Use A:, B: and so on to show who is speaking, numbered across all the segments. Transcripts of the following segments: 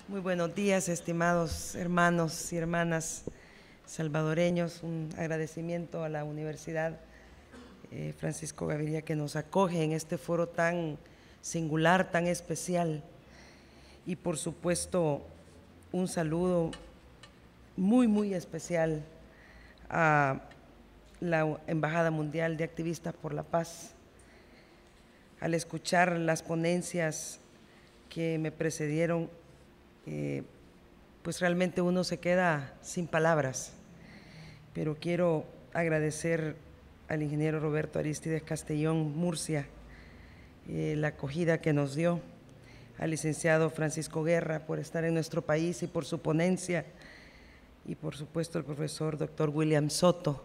A: Muy buenos días, estimados hermanos y hermanas salvadoreños. Un agradecimiento a la Universidad Francisco Gaviria que nos acoge en este foro tan singular, tan especial. Y por supuesto, un saludo muy especial a la Embajada Mundial de Activistas por la Paz. Al escuchar las ponencias que me precedieron, pues realmente uno se queda sin palabras, pero quiero agradecer al ingeniero Roberto Aristides Castellón Murcia la acogida que nos dio, al licenciado Francisco Guerra por estar en nuestro país y por su ponencia, y por supuesto al profesor doctor William Soto,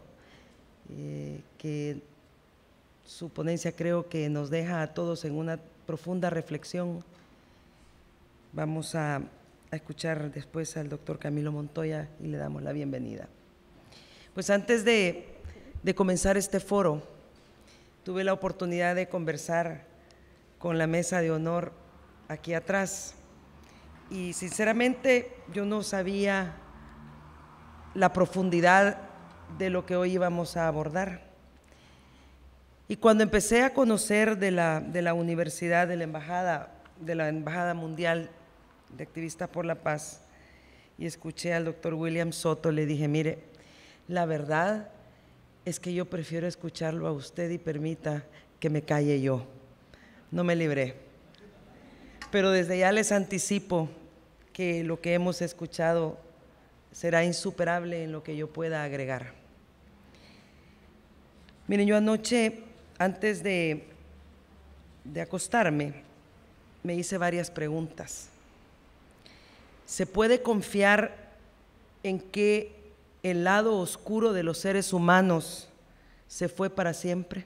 A: que su ponencia creo que nos deja a todos en una profunda reflexión. Vamos a escuchar después al doctor Camilo Montoya y le damos la bienvenida. Pues antes de comenzar este foro, tuve la oportunidad de conversar con la mesa de honor aquí atrás y sinceramente yo no sabía la profundidad de lo que hoy íbamos a abordar. Y cuando empecé a conocer de la universidad, de la Embajada Mundial de Activistas por la Paz, y escuché al doctor William Soto, le dije, mire, la verdad es que yo prefiero escucharlo a usted y permita que me calle yo. No me libré. Pero desde ya les anticipo que lo que hemos escuchado será insuperable en lo que yo pueda agregar. Miren, yo anoche, antes de acostarme, me hice varias preguntas. ¿Se puede confiar en que el lado oscuro de los seres humanos se fue para siempre?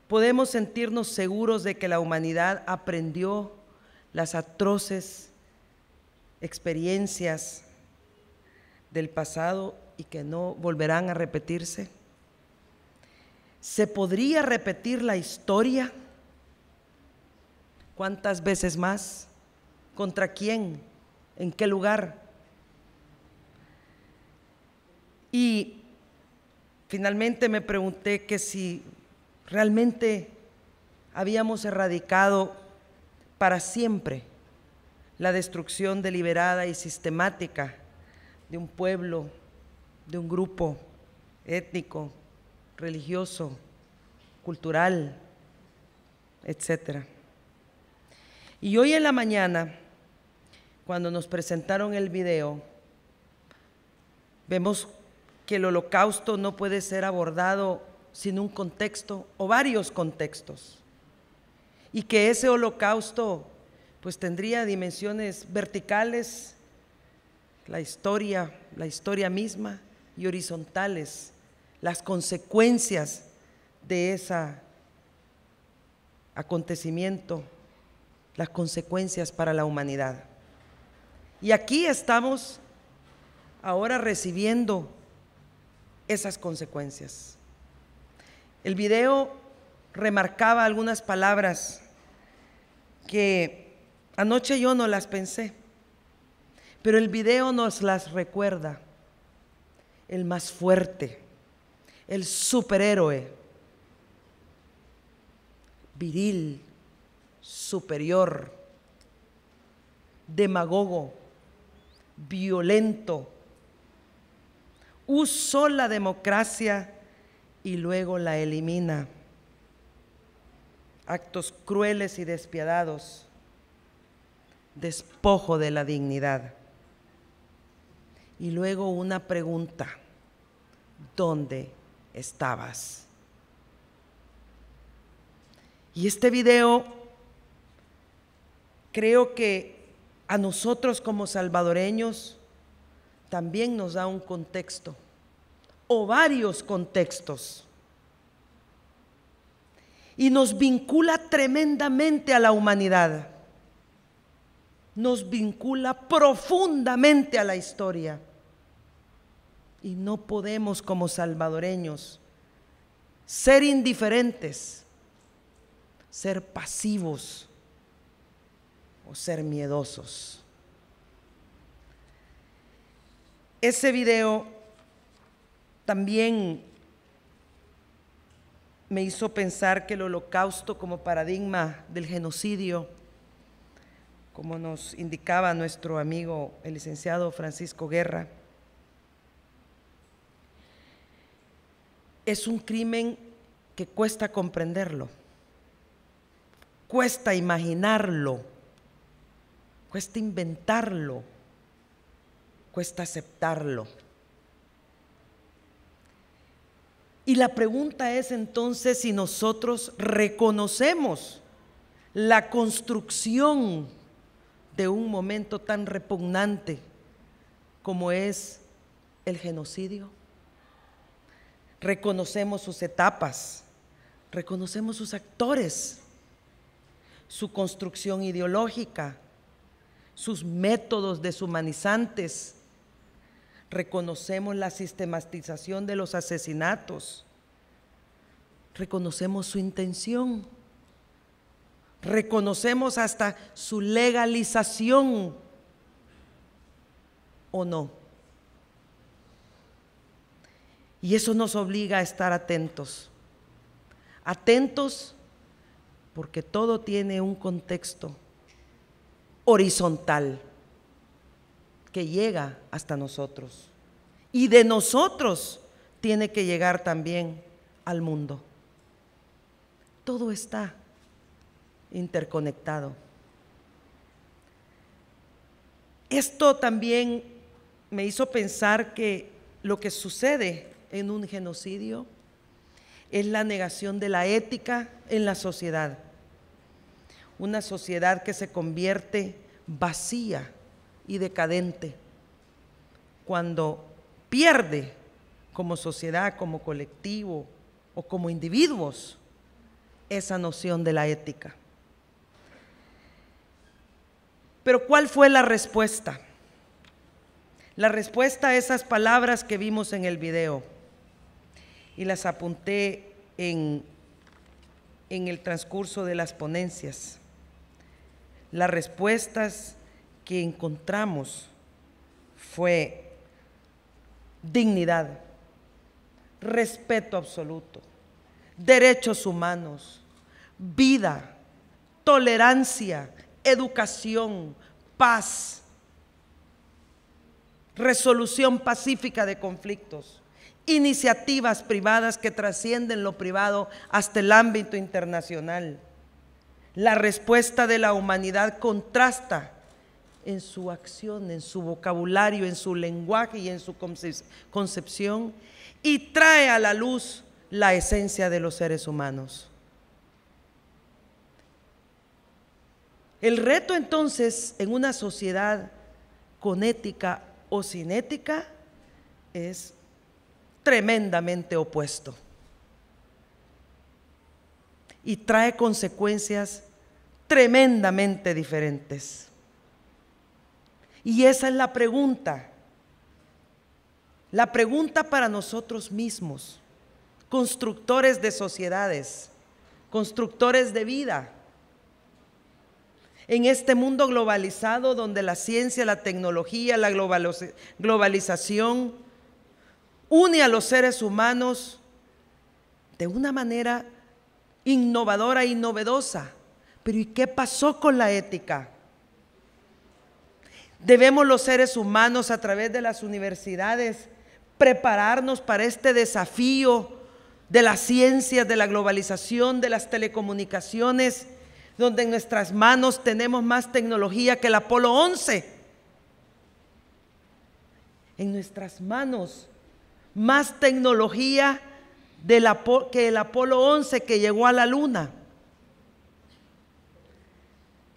A: ¿Podemos sentirnos seguros de que la humanidad aprendió las atroces experiencias del pasado y que no volverán a repetirse? ¿Se podría repetir la historia? ¿Cuántas veces más? ¿Contra quién? ¿En qué lugar? Y finalmente me pregunté que si realmente habíamos erradicado para siempre la destrucción deliberada y sistemática de un pueblo, de un grupo étnico, religioso, cultural, etcétera. Y hoy en la mañana, cuando nos presentaron el video, vemos que el holocausto no puede ser abordado sin un contexto o varios contextos, y que ese holocausto pues tendría dimensiones verticales, la historia misma, y horizontales, las consecuencias de ese acontecimiento, las consecuencias para la humanidad. Y aquí estamos ahora recibiendo esas consecuencias. El video remarcaba algunas palabras que anoche yo no las pensé, pero el video nos las recuerda. El más fuerte, el superhéroe, viril, superior, demagogo, violento, usó la democracia y luego la elimina. Actos crueles y despiadados, despojo de la dignidad. Y luego una pregunta: ¿dónde estabas? Y este video creo que a nosotros como salvadoreños también nos da un contexto o varios contextos y nos vincula tremendamente a la humanidad, nos vincula profundamente a la historia, y no podemos como salvadoreños ser indiferentes, ser pasivos, o ser miedosos. Ese video también me hizo pensar que el holocausto como paradigma del genocidio, como nos indicaba nuestro amigo el licenciado Francisco Guerra, es un crimen que cuesta comprenderlo, cuesta imaginarlo, cuesta inventarlo, cuesta aceptarlo. Y la pregunta es entonces si nosotros reconocemos la construcción de un momento tan repugnante como es el genocidio. Reconocemos sus etapas, reconocemos sus actores, su construcción ideológica, sus métodos deshumanizantes. Reconocemos la sistematización de los asesinatos, reconocemos su intención, reconocemos hasta su legalización, ¿o no? Y eso nos obliga a estar atentos, atentos porque todo tiene un contexto horizontal que llega hasta nosotros y de nosotros tiene que llegar también al mundo. Todo está interconectado. Esto también me hizo pensar que lo que sucede en un genocidio es la negación de la ética en la sociedad. Una sociedad que se convierte vacía y decadente cuando pierde como sociedad, como colectivo o como individuos esa noción de la ética. Pero ¿cuál fue la respuesta? La respuesta a esas palabras que vimos en el video y las apunté en el transcurso de las ponencias. Las respuestas que encontramos fue dignidad, respeto absoluto, derechos humanos, vida, tolerancia, educación, paz, resolución pacífica de conflictos, iniciativas privadas que trascienden lo privado hasta el ámbito internacional. La respuesta de la humanidad contrasta en su acción, en su vocabulario, en su lenguaje y en su concepción, y trae a la luz la esencia de los seres humanos. El reto entonces en una sociedad con ética o sin ética es tremendamente opuesto y trae consecuencias tremendamente diferentes. Y esa es la pregunta para nosotros mismos, constructores de sociedades, constructores de vida. En este mundo globalizado donde la ciencia, la tecnología, la globalización une a los seres humanos de una manera innovadora y novedosa. Pero ¿y qué pasó con la ética? Debemos los seres humanos a través de las universidades prepararnos para este desafío de las ciencias, de la globalización, de las telecomunicaciones, donde en nuestras manos tenemos más tecnología que el Apolo 11. En nuestras manos más tecnología que el Apolo 11 que llegó a la Luna.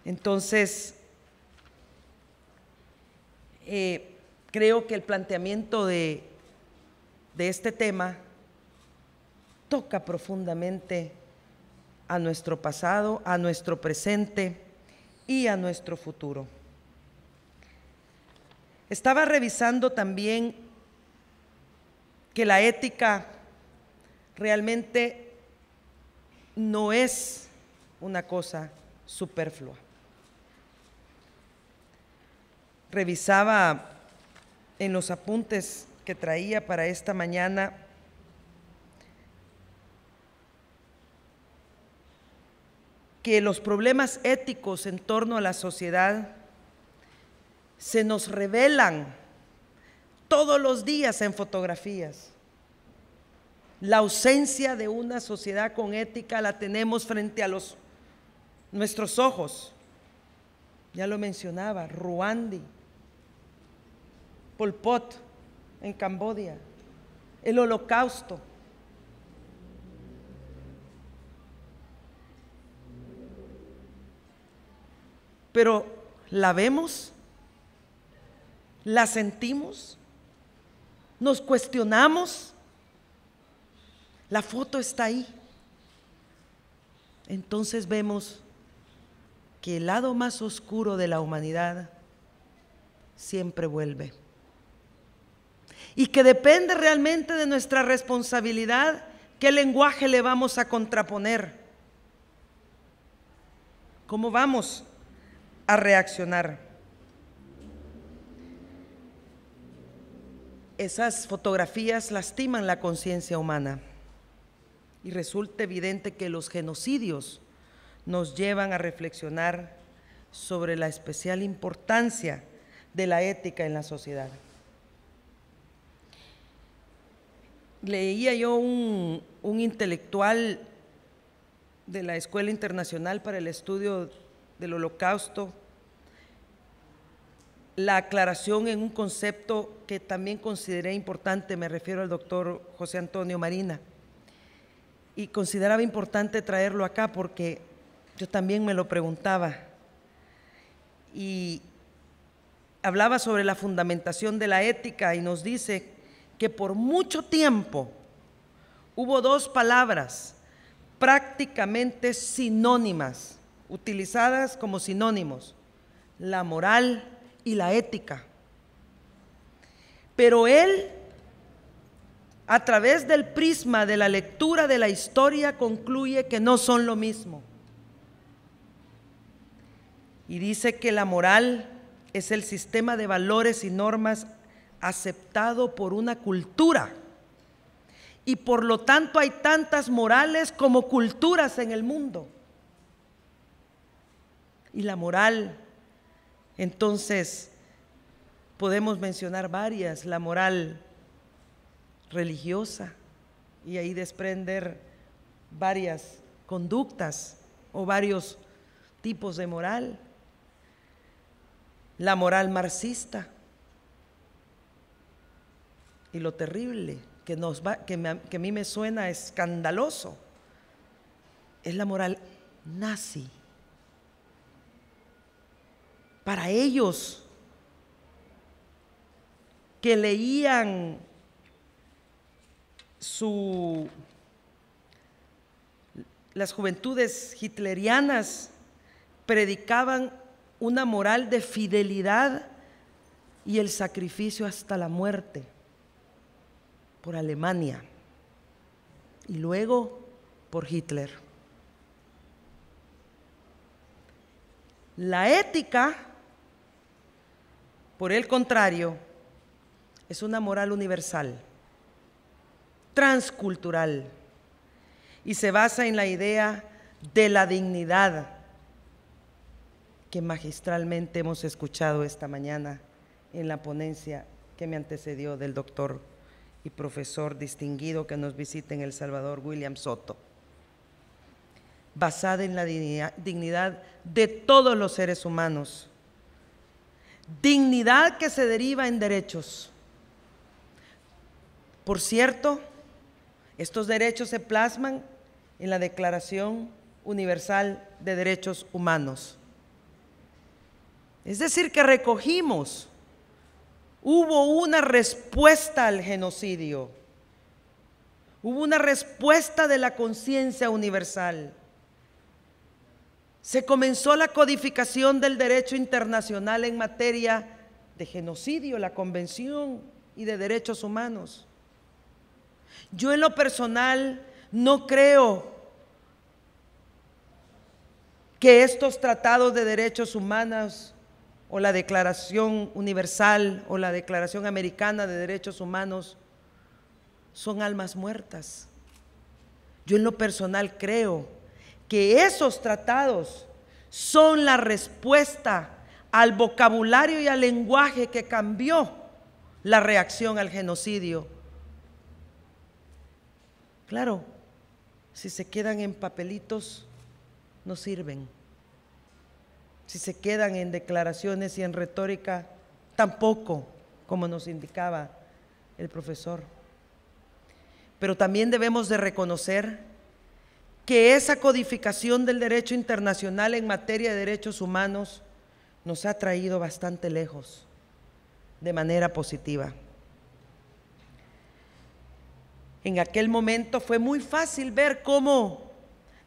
A: Entonces, creo que el planteamiento de este tema toca profundamente a nuestro pasado, a nuestro presente y a nuestro futuro. Estaba revisando también que la ética realmente no es una cosa superflua. revisaba en los apuntes que traía para esta mañana que los problemas éticos en torno a la sociedad se nos revelan todos los días en fotografías. La ausencia de una sociedad con ética la tenemos frente a nuestros ojos. Ya lo mencionaba, Ruanda, Pol Pot en Camboya, el Holocausto. Pero ¿la vemos? ¿La sentimos? ¿Nos cuestionamos? La foto está ahí. Entonces vemos que el lado más oscuro de la humanidad siempre vuelve. Y que depende realmente de nuestra responsabilidad qué lenguaje le vamos a contraponer. ¿Cómo vamos a reaccionar? Esas fotografías lastiman la conciencia humana y resulta evidente que los genocidios nos llevan a reflexionar sobre la especial importancia de la ética en la sociedad. Leía yo un intelectual de la Escuela Internacional para el Estudio del Holocausto, la aclaración en un concepto que también consideré importante, me refiero al doctor José Antonio Marina, y consideraba importante traerlo acá porque yo también me lo preguntaba, y hablaba sobre la fundamentación de la ética y nos dice que por mucho tiempo hubo dos palabras prácticamente sinónimas, utilizadas como sinónimos, la moral y la ética. Pero él, a través del prisma de la lectura de la historia, concluye que no son lo mismo. Y dice que la moral es el sistema de valores y normas aceptado por una cultura. Y por lo tanto hay tantas morales como culturas en el mundo. Y la moral, entonces, podemos mencionar varias, la moral religiosa, y ahí desprender varias conductas o varios tipos de moral. La moral marxista. Y lo terrible que a mí me suena escandaloso es la moral nazi. Para ellos que leían las juventudes hitlerianas, predicaban una moral de fidelidad y el sacrificio hasta la muerte por Alemania y luego por Hitler. La ética, por el contrario, es una moral universal, transcultural, y se basa en la idea de la dignidad que magistralmente hemos escuchado esta mañana en la ponencia que me antecedió del doctor y profesor distinguido que nos visita en El Salvador, William Soto. Basada en la dignidad de todos los seres humanos, dignidad que se deriva en derechos. Por cierto, estos derechos se plasman en la Declaración Universal de Derechos Humanos. Es decir, que recogimos, hubo una respuesta al genocidio, hubo una respuesta de la conciencia universal. Se comenzó la codificación del derecho internacional en materia de genocidio, la Convención y de Derechos Humanos. Yo en lo personal no creo que estos tratados de derechos humanos o la Declaración Universal o la Declaración Americana de Derechos Humanos son almas muertas. Yo en lo personal creo que esos tratados son la respuesta al vocabulario y al lenguaje que cambió la reacción al genocidio. Claro, si se quedan en papelitos, no sirven. Si se quedan en declaraciones y en retórica, tampoco, como nos indicaba el profesor. Pero también debemos de reconocer que esa codificación del derecho internacional en materia de derechos humanos nos ha traído bastante lejos, de manera positiva. En aquel momento fue muy fácil ver cómo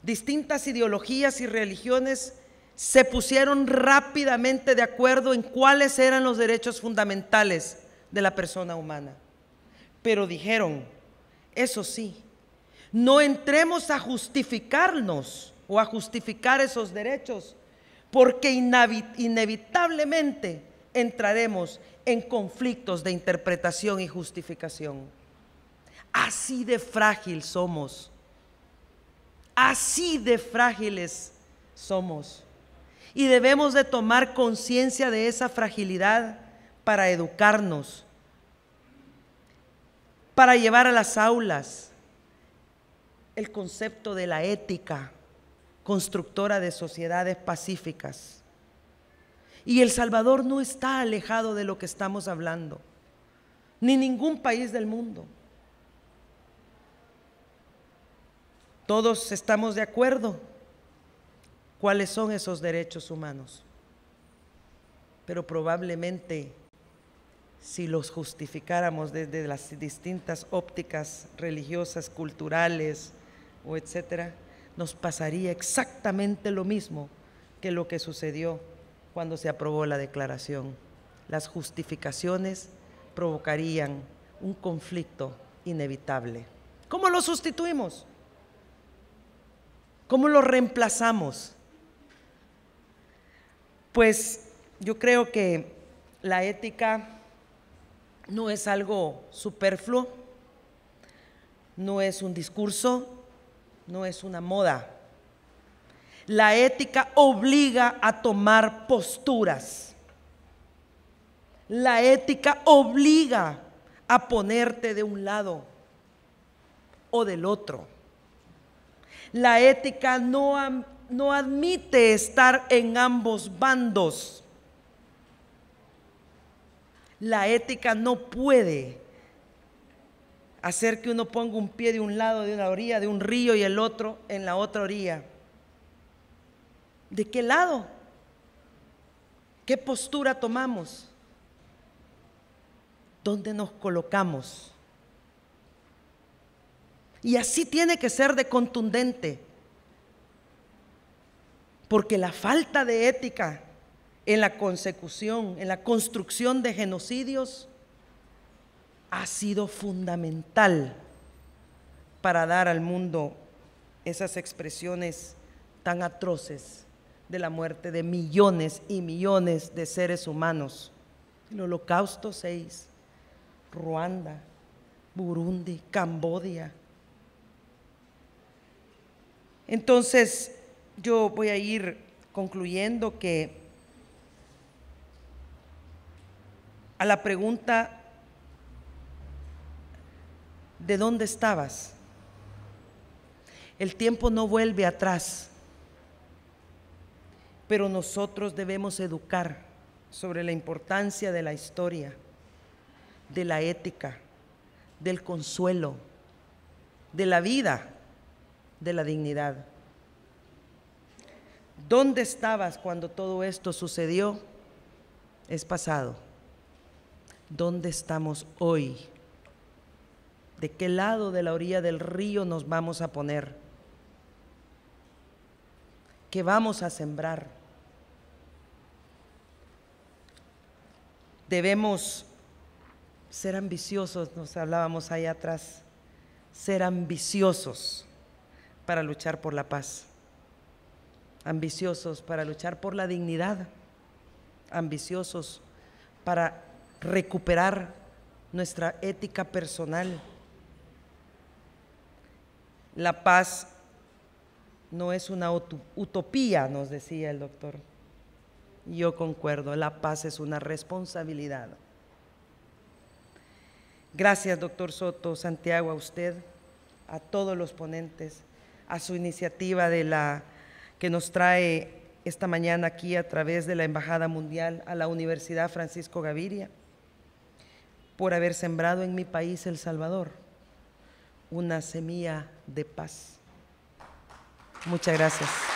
A: distintas ideologías y religiones se pusieron rápidamente de acuerdo en cuáles eran los derechos fundamentales de la persona humana. Pero dijeron, eso sí, no entremos a justificarnos o a justificar esos derechos, porque inevitablemente entraremos en conflictos de interpretación y justificación. Así de frágil somos, así de frágiles somos. Y debemos de tomar conciencia de esa fragilidad para educarnos, para llevar a las aulas el concepto de la ética constructora de sociedades pacíficas. Y El Salvador no está alejado de lo que estamos hablando, ni ningún país del mundo. Todos estamos de acuerdo cuáles son esos derechos humanos, pero probablemente si los justificáramos desde las distintas ópticas religiosas, culturales o etcétera, nos pasaría exactamente lo mismo que lo que sucedió cuando se aprobó la declaración. Las justificaciones provocarían un conflicto inevitable. ¿Cómo lo sustituimos? ¿Cómo lo reemplazamos? Pues yo creo que la ética no es algo superfluo, no es un discurso, no es una moda. La ética obliga a tomar posturas. La ética obliga a ponerte de un lado o del otro. La ética no admite estar en ambos bandos. La ética no puede hacer que uno ponga un pie de un lado de una orilla de un río y el otro en la otra orilla. ¿De qué lado? ¿Qué postura tomamos? ¿Dónde nos colocamos? Y así tiene que ser de contundente, porque la falta de ética en la consecución, en la construcción de genocidios, ha sido fundamental para dar al mundo esas expresiones tan atroces de la muerte de millones y millones de seres humanos. El Holocausto 6, Ruanda, Burundi, Camboya. Entonces, yo voy a ir concluyendo que a la pregunta ¿de dónde estabas? El tiempo no vuelve atrás, pero nosotros debemos educar sobre la importancia de la historia, de la ética, del consuelo, de la vida, de la dignidad. ¿Dónde estabas cuando todo esto sucedió? Es pasado. ¿Dónde estamos hoy? ¿De qué lado de la orilla del río nos vamos a poner? ¿Qué vamos a sembrar? Debemos ser ambiciosos, nos hablábamos ahí atrás, ser ambiciosos para luchar por la paz, ambiciosos para luchar por la dignidad, ambiciosos para recuperar nuestra ética personal. La paz no es una utopía, nos decía el doctor. Yo concuerdo, la paz es una responsabilidad. Gracias, doctor Soto, Santiago, a usted, a todos los ponentes, a su iniciativa que nos trae esta mañana aquí a través de la Embajada Mundial a la Universidad Francisco Gaviria, por haber sembrado en mi país, El Salvador, una semilla de paz. Muchas gracias.